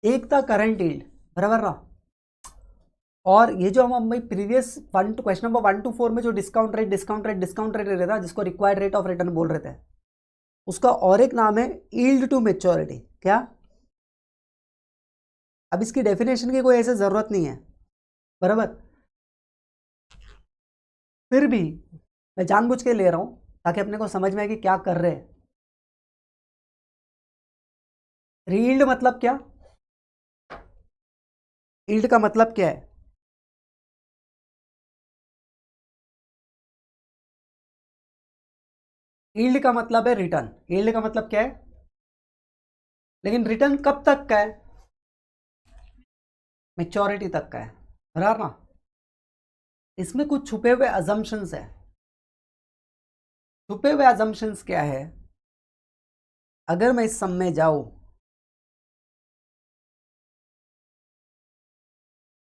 एक था current yield, बराबर ना, और ये जो हम भाई प्रीवियस क्वेश्चन नंबर 1 to 4 में जो डिस्काउंट रेट रहता है, जिसको रिक्वायर्ड रेट ऑफ रिटर्न बोल रहे थे, उसका और एक नाम है यील्ड टू मेच्योरिटी। क्या? अब इसकी डेफिनेशन की कोई ऐसे जरूरत नहीं है, बराबर, फिर भी मैं जानबूझ के ले रहा हूं ताकि अपने को समझ में आए कि क्या कर रहे हैं। यील्ड मतलब क्या? यील्ड का मतलब क्या है? यील्ड का मतलब है रिटर्न। यील्ड का मतलब क्या है? लेकिन रिटर्न कब तक का है? मेच्योरिटी तक का है, बराबर ना। इसमें कुछ छुपे हुए अजम्पशंस है। छुपे हुए अजम्पशंस क्या है? अगर मैं इस सम में जाऊं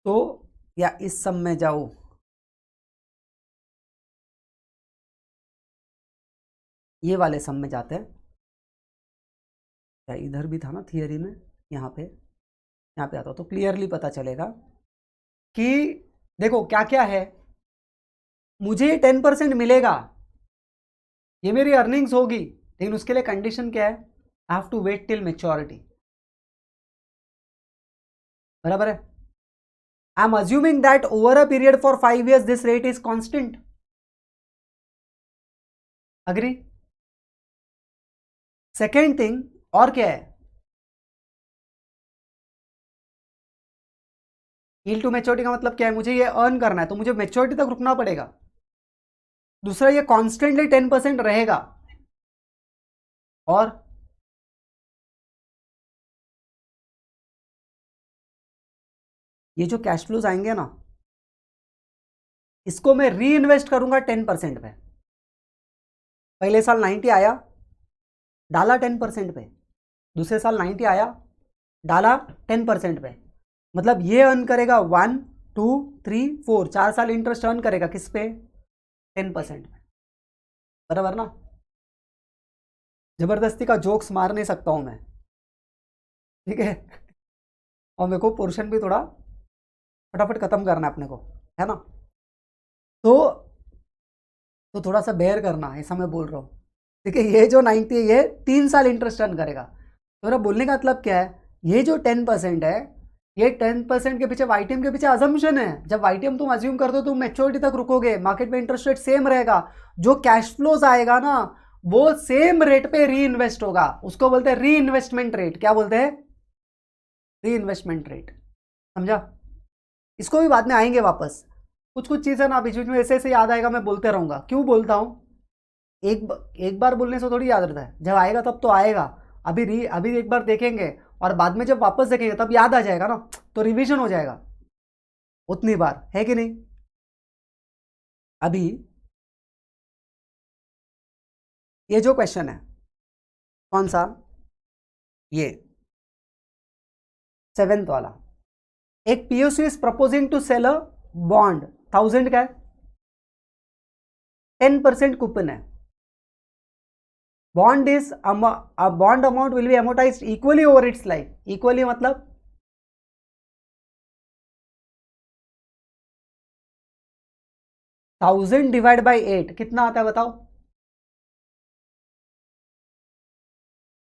तो, या इस सम में जाऊं, ये वाले सम में जाते हैं, या इधर भी था ना थियरी में, यहाँ पे आता तो क्लियरली पता चलेगा कि देखो क्या क्या है। मुझे 10% मिलेगा, ये मेरी अर्निंग्स होगी, लेकिन उसके लिए कंडीशन क्या है? I have to wait till maturity, बराबर है। I am assuming that over a period for 5 years this rate is constant. Agree? Second thing, और क्या है? यील्ड टू मेच्योरिटी का मतलब क्या है? मुझे ये अर्न करना है तो मुझे मेच्योरिटी तक रुकना पड़ेगा। दूसरा, ये कॉन्स्टेंटली 10% रहेगा। और ये जो कैश फ्लोज आएंगे ना, इसको मैं री इन्वेस्ट करूंगा 10% पे। पहले साल 90 आया, डाला 10% पे। दूसरे साल 90 आया, डाला 10% पे। मतलब ये अर्न करेगा 1, 2, 3, 4, 4 साल इंटरेस्ट अर्न करेगा किस पे? 10% पे, बराबर ना। जबरदस्ती का जोक्स मार नहीं सकता हूं मैं, ठीक है। और मेरे को पोर्शन भी थोड़ा फटाफट खत्म करना है अपने को, है ना। तो थोड़ा सा बेयर करना, ऐसा मैं बोल रहा हूँ। ठीक है, ये जो 90 है ये 3 साल इंटरेस्ट अर्न करेगा। तो मेरा बोलने का मतलब क्या है? ये जो 10% है, ये 10% के पीछे वाईटीएम के पीछे अजम्पशन है। जब वाईटीएम तुम अज्यूम कर दो, तुम मेच्योरिटी तक रुकोगे, मार्केट में इंटरेस्ट रेट सेम रहेगा, जो कैश फ्लोज आएगा ना, वो सेम रेट पे री इन्वेस्ट होगा। उसको बोलते हैं री इन्वेस्टमेंट रेट। क्या बोलते हैं? री इन्वेस्टमेंट रेट। समझा? इसको भी बाद में आएंगे वापस। कुछ कुछ चीजें ना बीच बीच में ऐसे ऐसे याद आएगा, मैं बोलते रहूंगा। क्यों बोलता हूं? एक बार बोलने से थोड़ी याद रहता है, जब आएगा तब तो आएगा। अभी एक बार देखेंगे, और बाद में जब वापस देखेंगे तब याद आ जाएगा ना, तो रिवीजन हो जाएगा उतनी बार, है कि नहीं। अभी ये जो क्वेश्चन है, कौन सा? ये 7th वाला। एक POC is proposing to sell a bond, 1000 का है, 10% कूपन है। Bond amount will be amortized equally over its life. Equally मतलब 1000 डिवाइड बाई 8 कितना आता है बताओ?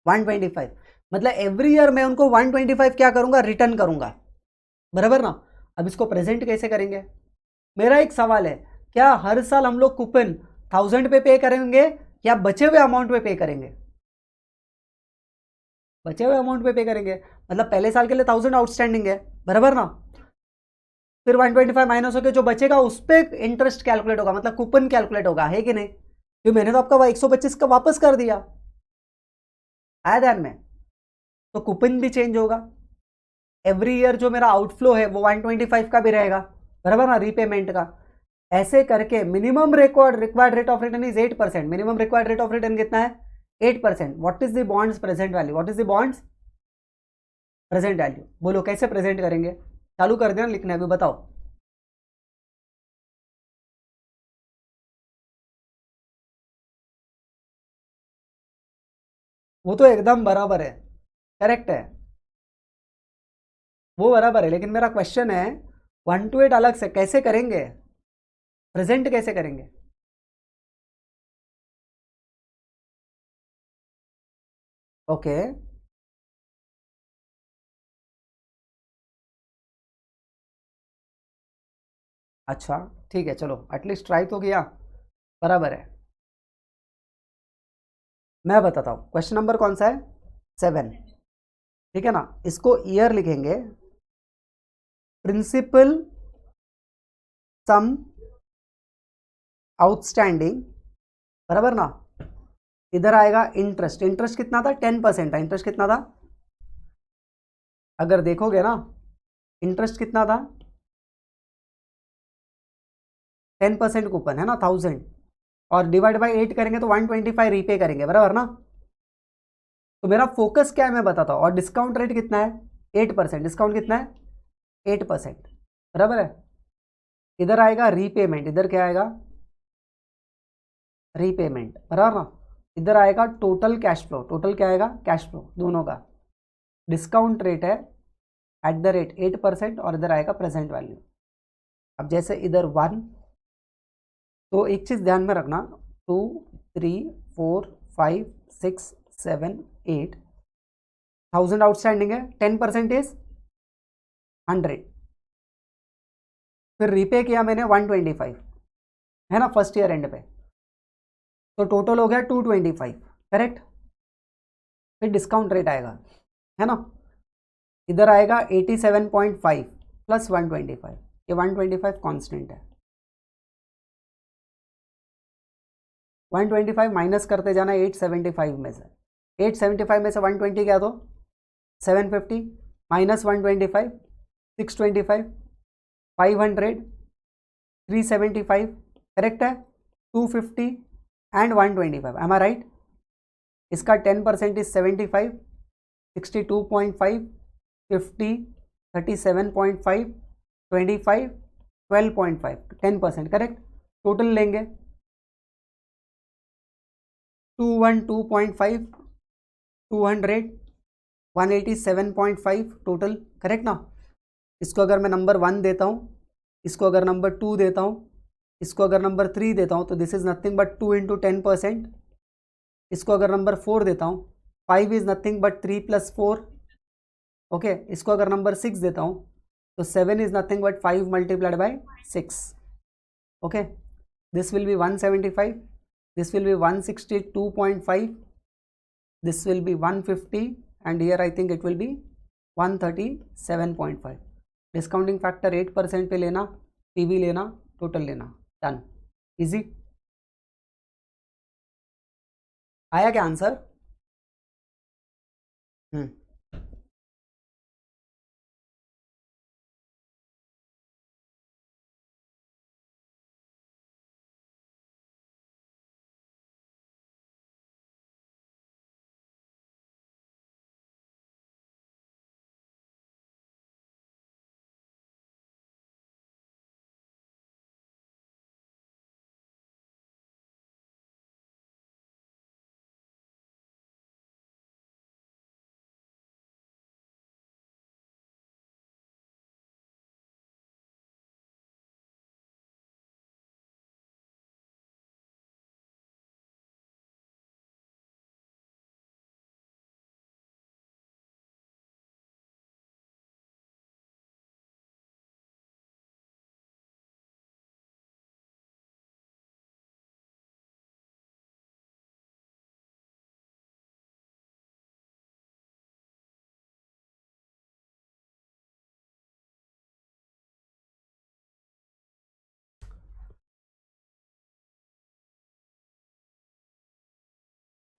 125। मतलब एवरी ईयर मैं उनको 125 क्या करूंगा? रिटर्न करूंगा, बराबर ना। अब इसको प्रेजेंट कैसे करेंगे? मेरा एक सवाल है, क्या हर साल हम लोग कूपन 1000 पे करेंगे, या बचे हुए अमाउंट पे करेंगे? बचे हुए अमाउंट पे करेंगे। मतलब पहले साल के लिए 1000 आउटस्टैंडिंग है, बराबर ना। फिर 125 माइनस होकर जो बचेगा उस पर इंटरेस्ट कैलकुलेट होगा, मतलब कूपन कैलकुलेट होगा, है कि नहीं। तो मैंने तो आपका 125 का वापस कर दिया, आया ध्यान में। तो कूपन भी चेंज होगा। एवरी ईयर जो मेरा आउटफ्लो है वो 125 का भी रहेगा, बराबर ना, रीपेमेंट का। ऐसे करके minimum required rate of return is 8%। Minimum required rate of return कितना है? 8%। What is the bonds present value? What is the bonds present value? बोलो कैसे प्रेजेंट करेंगे? चालू कर देना लिखना, अभी बताओ। वो तो एकदम बराबर है, करेक्ट है। वो बराबर है, लेकिन मेरा क्वेश्चन है 1 to 8 अलग से कैसे करेंगे, प्रेजेंट कैसे करेंगे? ओके अच्छा ठीक है, चलो एटलीस्ट ट्राई तो किया, बराबर है। मैं बताता हूँ क्वेश्चन नंबर कौन सा है, 7, ठीक है ना। इसको ईयर लिखेंगे, प्रिंसिपल सम आउटस्टैंडिंग, बराबर ना। इधर आएगा इंटरेस्ट, इंटरेस्ट कितना था, 10% था। इंटरेस्ट कितना था, अगर देखोगे ना, इंटरेस्ट कितना था, 10% कूपन है ना, 1000, और डिवाइड बाई 8 करेंगे तो 125 रीपे करेंगे, बराबर ना। तो मेरा फोकस क्या है मैं बताता हूँ, और डिस्काउंट रेट कितना है, 8%, डिस्काउंट कितना है, 8%, बराबर है। इधर आएगा रीपेमेंट, इधर क्या आएगा, रीपेमेंट, बराबर ना। इधर आएगा टोटल कैश फ्लो, टोटल क्या आएगा, कैश फ्लो दोनों का। डिस्काउंट रेट है एट द रेट 8%, और इधर आएगा प्रेजेंट वैल्यू। अब जैसे इधर 1, तो एक चीज़ ध्यान में रखना, 2 3 4 5 6 7 8, 1000 आउटस्टैंडिंग है, 10% इज 100, फिर रीपे किया मैंने 125, है ना, फर्स्ट ईयर एंड पे, तो टोटल हो गया 225, करेक्ट। फिर डिस्काउंट रेट आएगा, है ना, इधर आएगा 87.5 प्लस 125, ये 125 कांस्टेंट है, 125 माइनस करते जाना 875 में से, 875 में से 120 क्या, तो 750 माइनस 125 625 500 375, करेक्ट है, 250 एंड 125, एम आई राइट। इसका 10% इज 75, 62.5 50 37.5 25 12.5, 10%, करेक्ट। टोटल लेंगे 212.5 200 187.5 टोटल, करेक्ट ना। इसको अगर मैं नंबर 1 देता हूँ, इसको अगर नंबर 2 देता हूँ, इसको अगर नंबर 3 देता हूँ, तो this is nothing but 2 into 10%। इसको अगर नंबर 4 देता हूँ, 5 is nothing but 3 plus 4, okay. इसको अगर नंबर 6 देता हूँ, तो 7 is nothing but 5 multiplied by 6, okay. This will be 175, this will be 162.5, this will be 150, and here I think it will be 137.5। Discounting factor 8% पे लेना, PV लेना, total लेना, done, easy. आया क्या आंसर?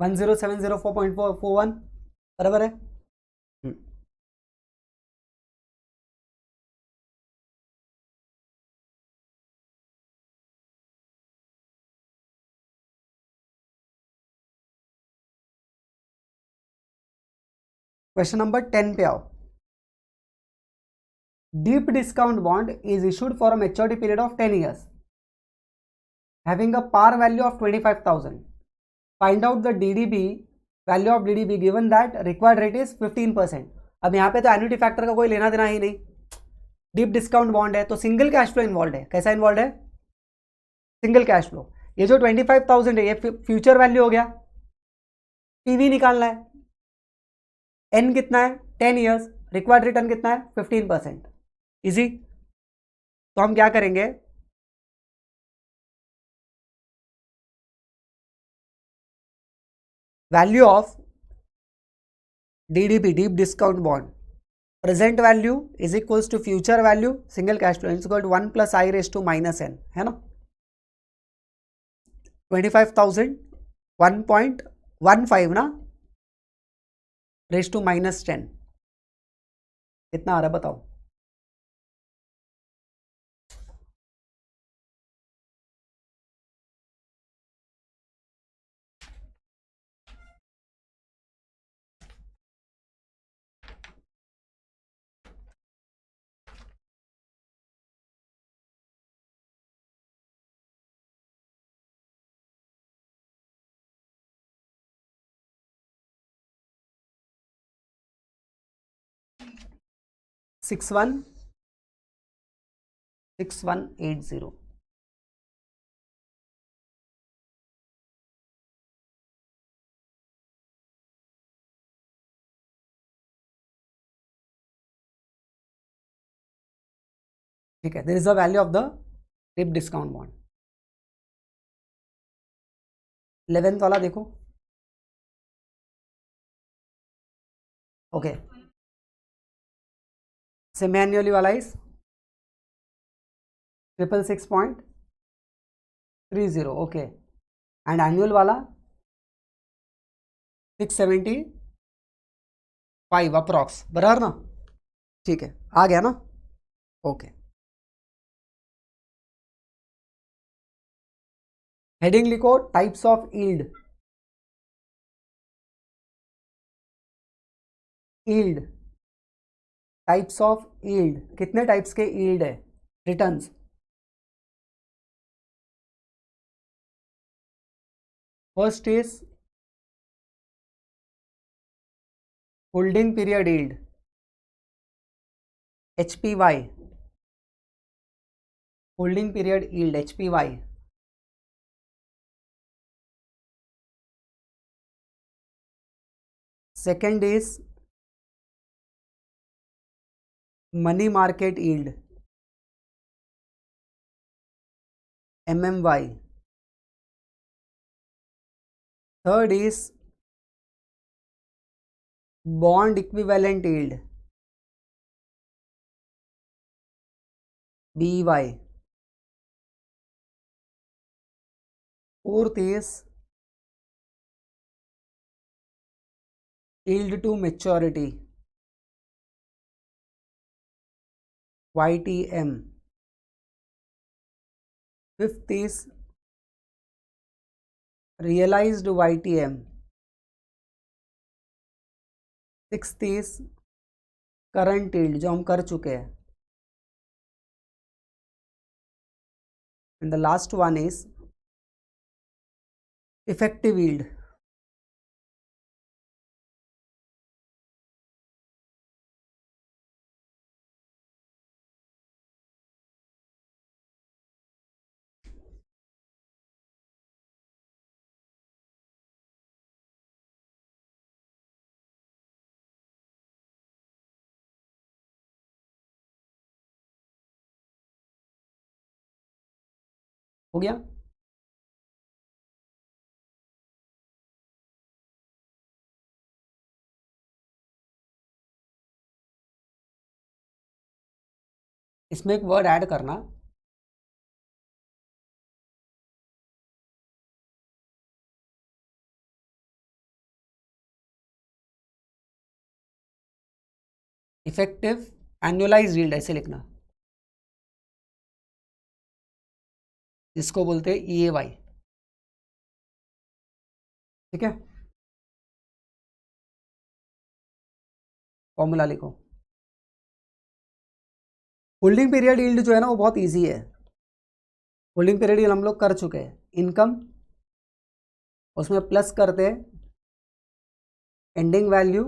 वन 10704.41 बराबर है। क्वेश्चन नंबर 10 पे आओ। Deep discount bond is issued for a maturity period of 10 years having a par value of 25,000. Find out the DDB value of DDB given that required rate is 15%. अब यहाँ पे तो annuity factor का कोई लेना देना ही नहीं, डीप डिस्काउंट बॉन्ड है, तो सिंगल कैश फ्लो इन्वॉल्व है। कैसा इन्वॉल्व है? Single cash flow. ये जो 25,000 है ये फ्यूचर वैल्यू हो गया, पीवी निकालना है, एन कितना है 10 ईयर्स, रिक्वायर्ड रिटर्न कितना है 15%। इजी। तो हम क्या करेंगे, value of DDP deep discount bond, present value is equals to future value single cash flow is equal to 1 + i⁻⁻n, है ना। 25,000 1.15 ना ⁻10 कितना आ रहा है बताओ। Six one 6180। ठीक है, there is the value of the deep discount bond. 11th वाला देखो। ओके, सेमी एनुअली वाला इज 666.30, ओके, एंड एनुअल वाला 675 अप्रॉक्स, बराबर ना। ठीक है, आ गया ना। ओके, हेडिंग लिखो types of yield. Yield, types of yield, कितने टाइप्स के यील्ड है returns. First is holding period yield, HPY, holding period yield HPY। Second is money market yield, MMY। Third is bond equivalent yield, BEY। Fourth is yield to maturity, YTM। Fifth is realised YTM। Sixth is current yield जो हम कर चुके हैं, and the last one is effective yield. हो गया। इसमें एक word add करना, इफेक्टिव एनुअलाइज यील्ड ऐसे लिखना, जिसको बोलते हैं EAY। ठीक है, फॉर्मूला लिखो। होल्डिंग पीरियड यील्ड जो है ना वो बहुत इजी है। होल्डिंग पीरियड यील्ड हम लोग कर चुके हैं, इनकम उसमें प्लस करते हैं एंडिंग वैल्यू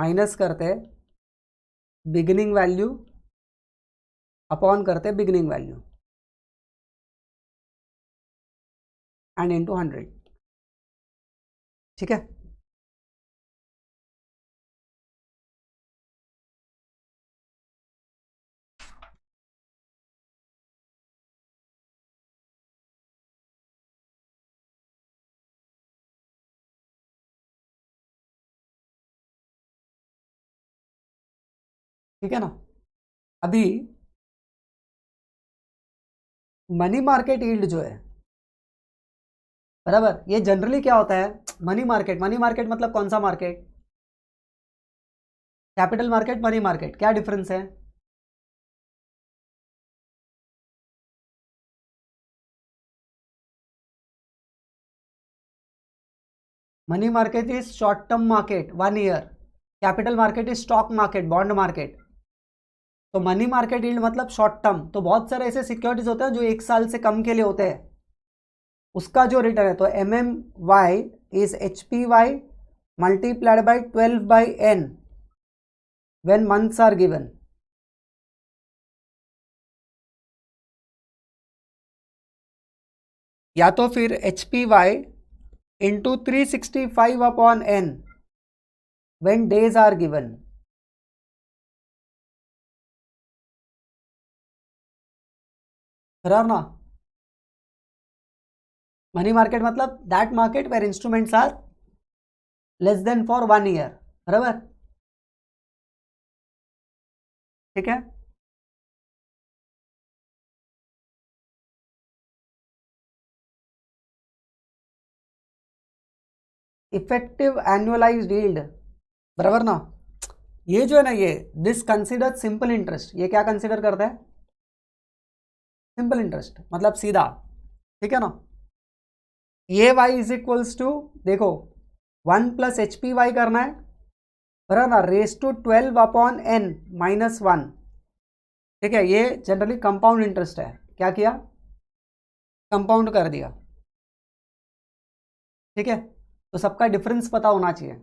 माइनस करते बिगिनिंग वैल्यू अपॉन करते बिगिनिंग वैल्यू एंड इनटू 100। ठीक है, ठीक है ना। अभी मनी मार्केट यील्ड जो है, बराबर, ये जनरली क्या होता है, मनी मार्केट मतलब कौन सा market, capital market, money market, क्या डिफरेंस है? Money market is short term market 1 year, capital market is stock market, bond market. तो मनी मार्केट यील्ड मतलब शॉर्ट टर्म, तो बहुत सारे ऐसे सिक्योरिटीज होते हैं जो 1 साल से कम के लिए होते हैं, उसका जो रिटर्न है, तो MMY is HPY multiplied by 12/n when months are given। या तो फिर HPY into 365/n when days are given। बराबर ना। मनी मार्केट मतलब that market were instruments are less than for 1 year, बराबर, ठीक है। इफेक्टिव एनुअलाइज्ड यील्ड, बराबर ना। ये जो है ना, ये दिस कंसिडर सिंपल इंटरेस्ट, ये क्या कंसिडर करता है, सिंपल इंटरेस्ट, मतलब सीधा, ठीक है ना। ये y इज इक्वल्स टू, देखो 1 प्लस HPY करना है, बराबर ना, रेस टू 12/n-1, ठीक है। ये जनरली कंपाउंड इंटरेस्ट है, क्या किया, कंपाउंड कर दिया, ठीक है। तो सबका डिफरेंस पता होना चाहिए।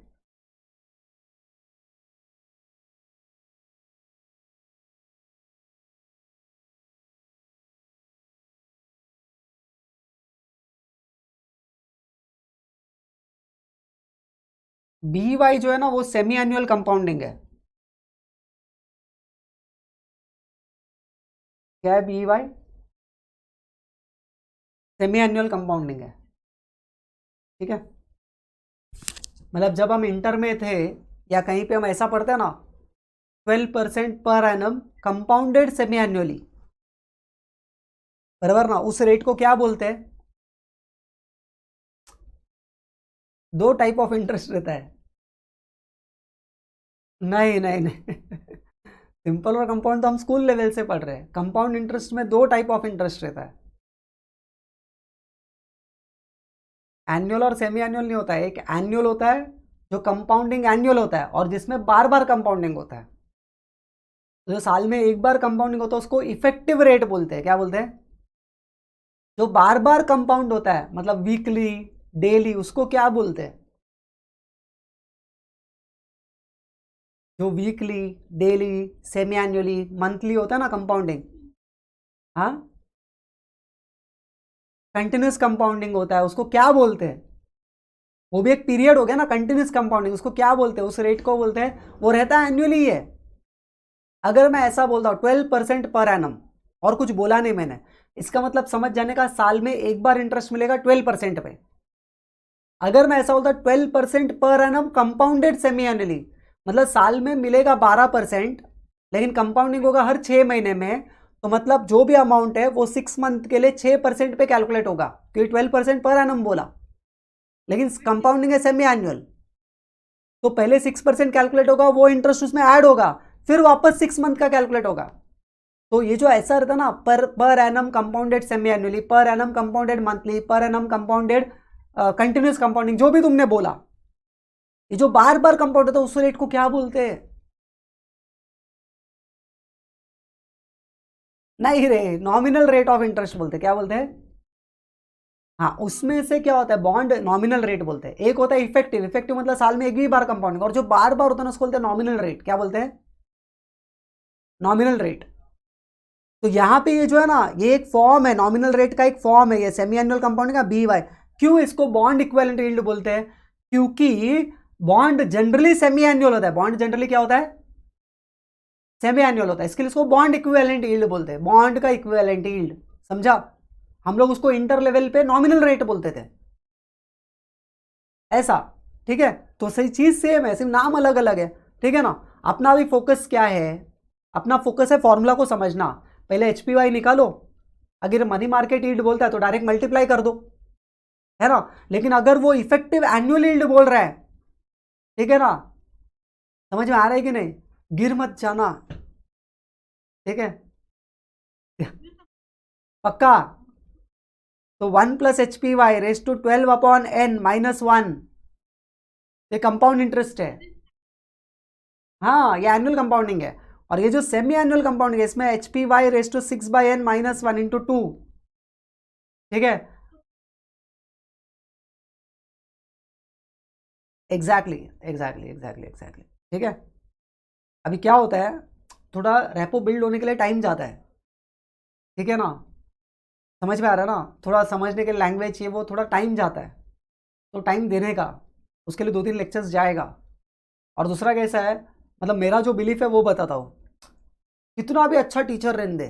BY जो है ना वो सेमी एनुअल कंपाउंडिंग है, क्या है BY, सेमी एनुअल कंपाउंडिंग है, ठीक है। मतलब जब हम इंटर में थे या कहीं पे हम ऐसा पढ़ते हैं ना, 12% per annum compounded semi annually, बराबर ना, उस रेट को क्या बोलते हैं, दो टाइप ऑफ इंटरेस्ट रहता है, नहीं नहीं नहीं सिंपल और कंपाउंड तो हम स्कूल लेवल से पढ़ रहे हैं, कंपाउंड इंटरेस्ट में दो टाइप ऑफ इंटरेस्ट रहता है, एनुअल और सेमी एनुअल नहीं होता है। एक एनुअल होता है जो कंपाउंडिंग एनुअल होता है और जिसमें बार बार कंपाउंडिंग होता है, तो जो साल में एक बार कंपाउंडिंग होता है उसको इफेक्टिव रेट बोलते हैं, क्या बोलते हैं, जो बार बार कंपाउंड होता है मतलब वीकली डेली, उसको क्या बोलते हैं, जो weekly daily semi annually monthly होता है ना कंपाउंडिंग, हाँ, कंटिन्यूस कंपाउंडिंग होता है, उसको क्या बोलते हैं, वो भी एक पीरियड हो गया ना, कंटिन्यूस कंपाउंडिंग, उसको क्या बोलते हैं, उस रेट को बोलते हैं, वो रहता है एनुअली है। अगर मैं ऐसा बोलता हूँ 12% पर एनम और कुछ बोला नहीं मैंने, इसका मतलब समझ जाने का साल में एक बार इंटरेस्ट मिलेगा 12% पे। अगर मैं ऐसा बोलता 12% per annum compounded semi annually, मतलब साल में मिलेगा 12%, लेकिन कंपाउंडिंग होगा हर 6 महीने में, तो मतलब जो भी अमाउंट है वो 6 मंथ के लिए 6% पे कैलकुलेट होगा, क्योंकि 12% पर एनम बोला, लेकिन कंपाउंडिंग है सेमी एनुअल, तो पहले 6% कैलकुलेट होगा, वो इंटरेस्ट उसमें ऐड होगा, फिर वापस 6 मंथ का कैलकुलेट होगा। तो ये जो ऐसा रहता ना, per annum compounded semi annually, per annum compounded monthly, per annum compounded continuous compounding, जो भी तुमने बोला, ये जो बार बार कंपाउंड होता है उस रेट को क्या बोलते हैं, नहीं रे, नॉमिनल रेट ऑफ इंटरेस्ट बोलते हैं, क्या बोलते हैं, हाँ, उसमें से क्या होता है, बॉन्ड नॉमिनल रेट बोलते हैं, एक होता है इफेक्टिव। इफेक्टिव मतलब साल में एक ही बार कंपाउंडिंग, और जो बार बार होता है ना उसको बोलते हैं नॉमिनल रेट। क्या बोलते हैं? Nominal rate. तो यहां पे ये जो है ना, ये एक फॉर्म है, नॉमिनल रेट का एक फॉर्म है ये सेमी एनुअल कंपाउंडिंग का, BY। क्यों इसको बॉन्ड इक्विवेलेंट यील्ड बोलते हैं? क्योंकि बॉन्ड जनरली सेमी एनुअल होता है। बॉन्ड जनरली क्या होता है? सेमी एनुअल होता है, इसके लिए इसको बॉन्ड इक्विवेलेंट यील्ड बोलते हैं, बॉन्ड का इक्विवेलेंट यील्ड। समझा? हम लोग उसको इंटर लेवल पे नॉमिनल रेट बोलते थे, ऐसा। ठीक है, तो सही चीज सेम है, सिर्फ नाम अलग अलग है। ठीक है ना? अपना भी फोकस क्या है? अपना फोकस है फॉर्मूला को समझना। पहले HPY निकालो, अगर मनी मार्केट यील्ड बोलता है तो डायरेक्ट मल्टीप्लाई कर दो, है ना? लेकिन अगर वो इफेक्टिव एनुअल यील्ड बोल रहा है, ठीक है ना, समझ में आ रहा है कि नहीं? गिर मत जाना, ठीक है? पक्का? तो 1+HPY⁻12/n-1 ये कंपाउंड इंटरेस्ट है। हाँ, ये एनुअल कंपाउंडिंग है। और ये जो सेमी एनुअल कंपाउंडिंग है, इसमें HPY⁻6/n-1 × 2। ठीक है, एग्जैक्टली एग्जैक्टली एग्जैक्टली एग्जैक्टली। ठीक है, अभी क्या होता है, थोड़ा रेपो बिल्ड होने के लिए टाइम जाता है। ठीक है ना? समझ में आ रहा है ना? थोड़ा समझने के लैंग्वेज ये वो थोड़ा टाइम जाता है, तो टाइम देने का, उसके लिए 2-3 लेक्चर्स जाएगा। और दूसरा कैसा है, मतलब मेरा जो बिलीफ है वो बताता हूँ, कितना भी अच्छा टीचर रहने दे,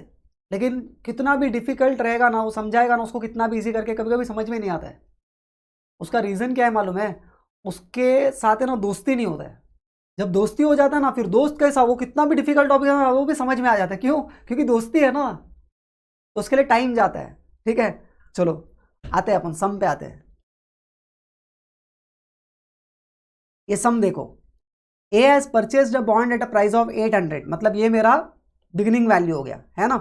लेकिन कितना भी डिफिकल्ट रहेगा ना, वो समझाएगा ना उसको कितना भी इजी करके, कभी कभी समझ में नहीं आता है। उसका रीज़न क्या है मालूम है? उसके साथ है ना दोस्ती नहीं होता है। जब दोस्ती हो जाता है ना, फिर दोस्त कैसा, वो कितना भी डिफिकल्ट टॉपिक है ना वो भी समझ में आ जाता है। क्यों? क्योंकि दोस्ती है ना, तो उसके लिए टाइम जाता है। ठीक है, चलो आते हैं अपन सम पे आते हैं। ये सम देखो, A has purchased a bond at a price of 800, मतलब ये मेरा बिगिनिंग वैल्यू हो गया, है ना?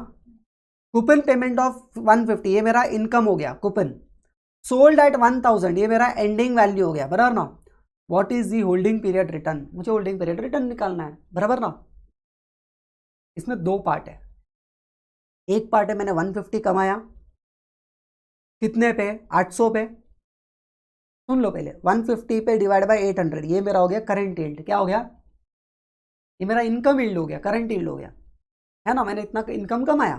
कूपन पेमेंट ऑफ 150, ये मेरा इनकम हो गया कूपन। सोल्ड एट 1000, ये मेरा एंडिंग वैल्यू हो गया, बराबर ना? What is the holding period return, मुझे होल्डिंग पीरियड रिटर्न निकालना है, बराबर ना? इसमें दो पार्ट है। एक पार्ट है मैंने 150 कमाया, कितने पे? 800 पे। सुन लो पहले, 150 पे डिवाइड बाय 800, ये मेरा हो गया करंट यील्ड। क्या हो गया? ये मेरा इनकम यील्ड हो गया, करंट यील्ड हो गया, है ना? मैंने इतना इनकम कमाया,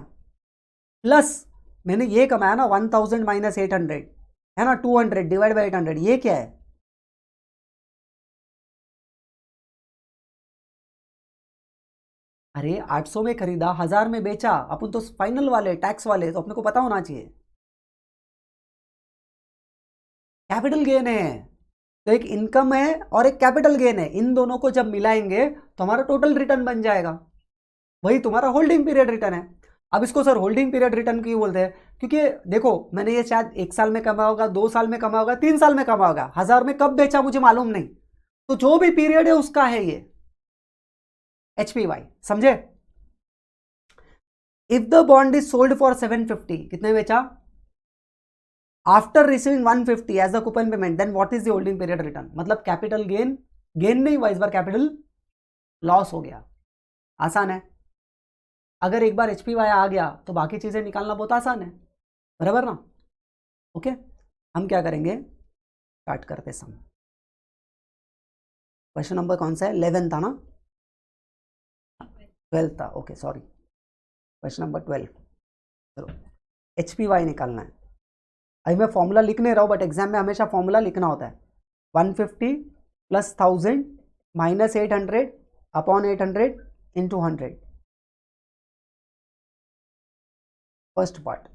प्लस मैंने ये कमाया ना 1000 - 800, है ना? 200 डिवाइड बाई 800, ये क्या है? अरे 800 में खरीदा, 1000 में बेचा, अपन तो फाइनल वाले टैक्स वाले, तो अपने को पता होना चाहिए। कैपिटल गेन है, तो एक इनकम है और एक कैपिटल गेन है, इन दोनों को जब मिलाएंगे तो हमारा टोटल रिटर्न बन जाएगा, वही तुम्हारा होल्डिंग पीरियड रिटर्न है। अब इसको सर होल्डिंग पीरियड रिटर्न क्यों बोलते हैं? क्योंकि देखो, मैंने ये शायद 1 साल में कमा होगा, 2 साल में कमा होगा, 3 साल में कमा होगा, 1000 में कब बेचा मुझे मालूम नहीं, तो जो भी पीरियड है उसका है ये HPY, समझे? If the bond is sold for 750, कितने बेचा? After receiving 150 as a coupon payment, then what is the holding period return? मतलब कैपिटल गेन, गेन नहीं हुआ इस बार, कैपिटल लॉस हो गया। आसान है, अगर एक बार HPY आ गया तो बाकी चीजें निकालना बहुत आसान है, बराबर ना? ओके, हम क्या करेंगे, स्टार्ट करते सम। क्वेश्चन नंबर कौन सा है? 11 था ना? 12 था, ओके सॉरी, क्वेश्चन नंबर 12। चलो, HPY निकालना है। अभी मैं फॉर्मूला लिख नहीं रहा हूँ, बट एग्जाम में हमेशा फॉर्मूला लिखना होता है। 150 + 1000 - 800 upon 800 into 100, first part.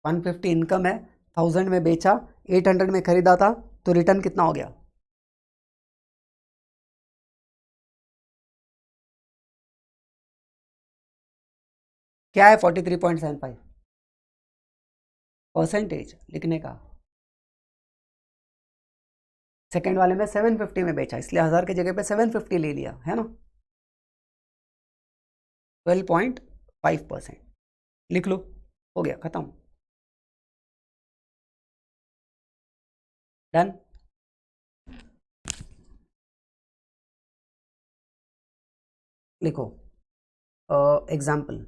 One fifty income है, 1000 में बेचा, 800 में खरीदा था, तो रिटर्न कितना हो गया? क्या है? 43.75 परसेंटेज लिखने का। सेकेंड वाले में 750 में बेचा, इसलिए 1000 की जगह पे 750 ले लिया, है ना? 12.5% लिख लो। हो गया, खत्म, डन। लिखो example,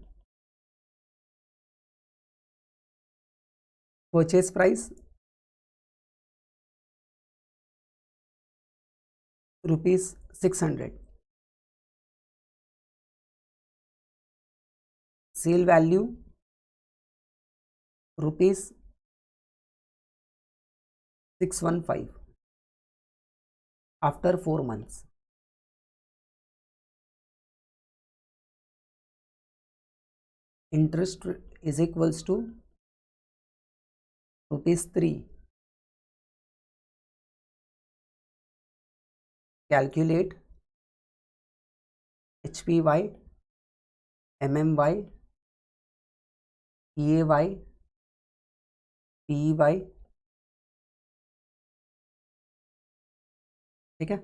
purchase price ₹600, sell value ₹615 after 4 months, interest is equals to ₹3, calculate HPY, MMY, PAY, PEY, ठीक है।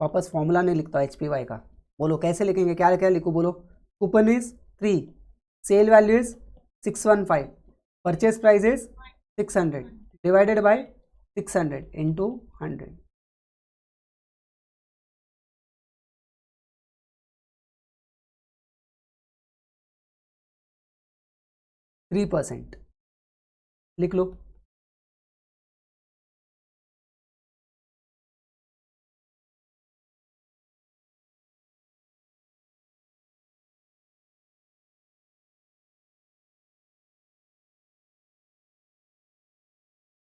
वापस फॉर्मूला नहीं लिखता HPY का, बोलो कैसे लिखेंगे, क्या क्या लिखो, बोलो। Coupon is 3, sell value is 615, purchase price is 600 divided by 600 into 100, %3 लिख लो।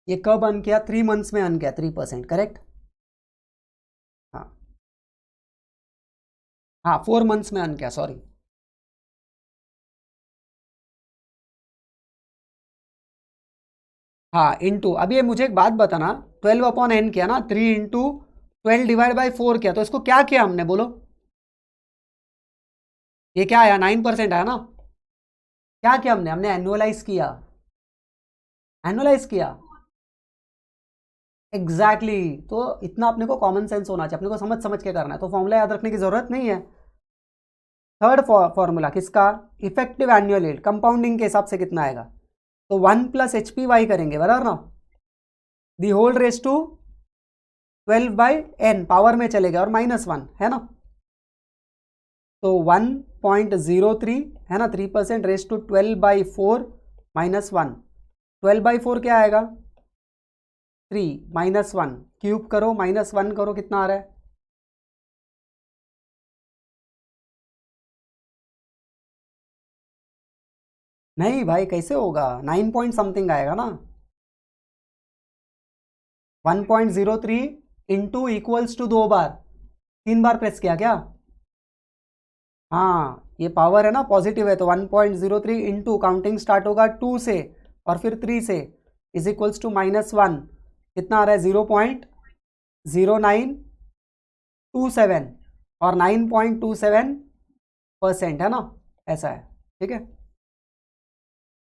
ये कब अन किया, 3 months में अन किया 3%, करेक्ट। हाँ हाँ, 4 months में अन किया, सॉरी। हाँ इंटू, अभी ये मुझे एक बात बताना, 12/n किया ना, 3 इंटू 12 डिवाइड बाई 4 किया, तो इसको क्या किया हमने, बोलो। ये क्या आया, 9% आया ना। क्या किया हमने, एनुअलाइज किया, एनुअलाइज किया, एग्जैक्टली exactly। तो इतना अपने को कॉमन सेंस होना चाहिए, अपने को समझ समझ के करना है, तो फॉर्मूला याद रखने की जरूरत नहीं है। थर्ड फॉर्मूला किसका, इफेक्टिव एनुअल यील्ड, कंपाउंडिंग के हिसाब से कितना आएगा, तो 1 + HPY करेंगे, बराबर ना, the whole raise to 12/n power में चलेगा और -1 है ना, तो 1.03 है ना, 3% रेस टू 12/4 -1, 12/4 क्या आएगा, 3 -1, क्यूब करो -1 करो, कितना आ रहा है, नहीं भाई कैसे होगा, 9 पॉइंट समथिंग आएगा ना, 1.03 इंटू इक्वल्स टू 2 बार, 3 बार प्रेस किया क्या, हाँ ये पावर है ना, पॉजिटिव है, तो 1.03 इंटू काउंटिंग स्टार्ट होगा 2 से और फिर 3 से, इज इक्वल्स टू -1, कितना आ रहा है, 0.0927 और 9.27% है ना, ऐसा है, ठीक है,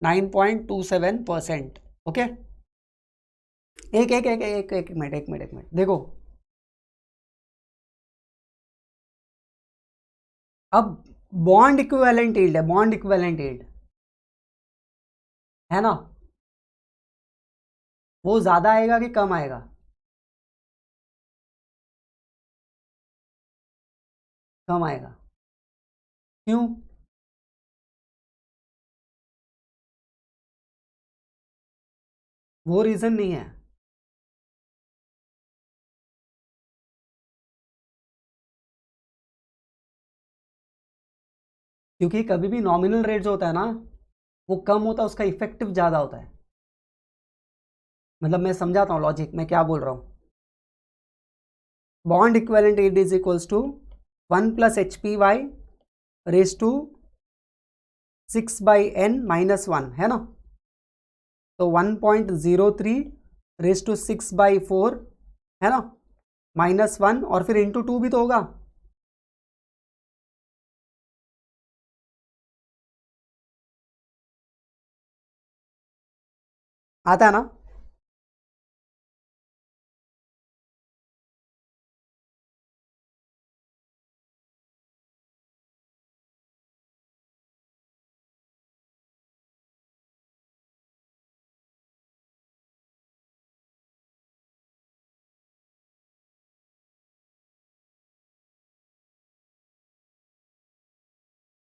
9.27%, ओके। एक एक एक एक एक मिनट, एक मिनट देखो, अब बॉन्ड इक्विवेलेंट यील्ड है, बॉन्ड इक्विवेलेंट यील्ड है ना, वो ज्यादा आएगा कि कम आएगा, कम आएगा, क्यों, वो रीजन नहीं है, क्योंकि कभी भी नॉमिनल रेट जो होता है ना, वो कम होता है, उसका इफेक्टिव ज़्यादा होता है, मतलब मैं समझाता हूँ लॉजिक, मैं क्या बोल रहा हूँ, bond equivalent yield is equals to 1 + HPY raise to 6/n -1 है ना, तो 1.03 रेस टू 6/4 है ना, -1 और फिर इंटू 2 भी तो होगा, आता है ना,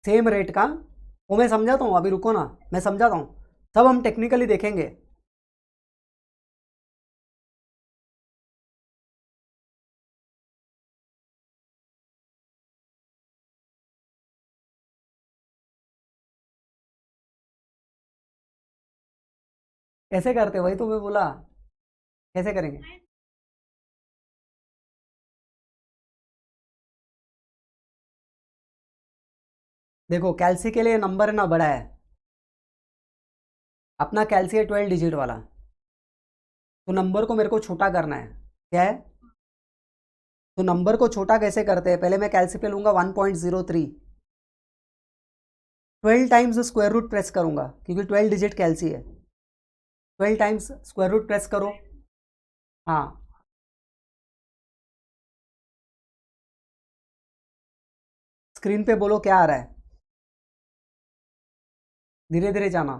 सेम रेट का, वो मैं समझाता हूँ, अभी रुको ना, मैं समझाता हूँ, सब हम टेक्निकली देखेंगे। कैसे करते, वही तो मैं बोला, कैसे करेंगे। देखो कैल्सी के लिए नंबर ना बड़ा है, अपना कैल्सी है 12 डिजिट वाला, तो नंबर को मेरे को छोटा करना है। क्या है, तो नंबर को छोटा कैसे करते हैं, पहले मैं कैल्सी पे लूंगा 1.03, 12 टाइम्स स्क्वायर रूट प्रेस करूंगा, क्योंकि 12 डिजिट कैल्सी है, 12 टाइम्स स्क्वायर रूट प्रेस करो। हाँ, स्क्रीन पे बोलो क्या आ रहा है, धीरे धीरे जाना।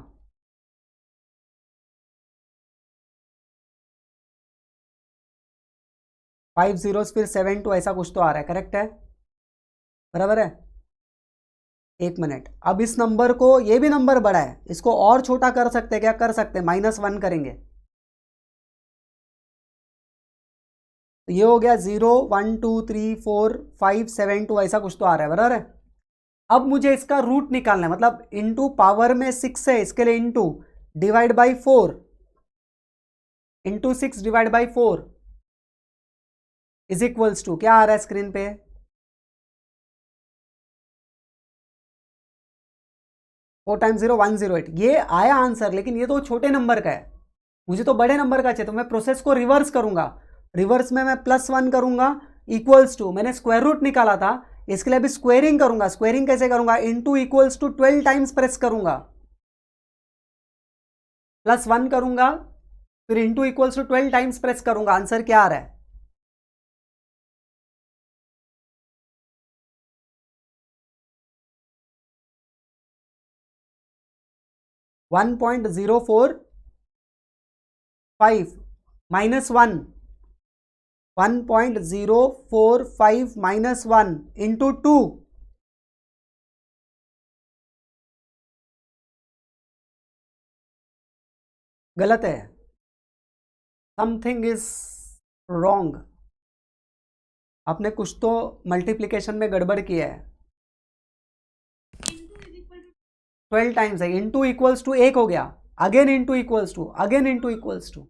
5 zeros फिर 7 2 ऐसा कुछ तो आ रहा है, करेक्ट है, बराबर है। 1 मिनट, अब इस नंबर को, ये भी नंबर बड़ा है, इसको और छोटा कर सकते हैं, क्या कर सकते हैं, -1 करेंगे, तो ये हो गया 0 1 2 3 4 5 7 2 ऐसा कुछ तो आ रहा है, बराबर है। अब मुझे इसका रूट निकालना है, मतलब इंटू पावर में 6 है, इसके लिए into divide by 4, into 6 divide by 4 is equals to, क्या आ रहा है स्क्रीन पे, 4 टाइम्स 0 108, ये आया आंसर, लेकिन ये तो छोटे नंबर का है, मुझे तो बड़े नंबर का चाहिए, तो मैं प्रोसेस को रिवर्स करूंगा, रिवर्स में मैं +1 करूंगा, इक्वल्स टू, मैंने स्क्वायर रूट निकाला था, इसके लिए अभी स्क्वेयरिंग करूंगा, स्क्वेयरिंग कैसे करूंगा, into equals to 12 times press करूंगा, +1 करूंगा, फिर into equals to 12 times press करूंगा, आंसर क्या आ रहा है, 1.045 -1, 1.045 -1 इंटू 2, गलत है, समथिंग इज रॉन्ग, आपने कुछ तो मल्टीप्लीकेशन में गड़बड़ किया है, 12 टाइम्स है, इंटू इक्वल्स टू 1 हो गया, again into equals to, again into equals to,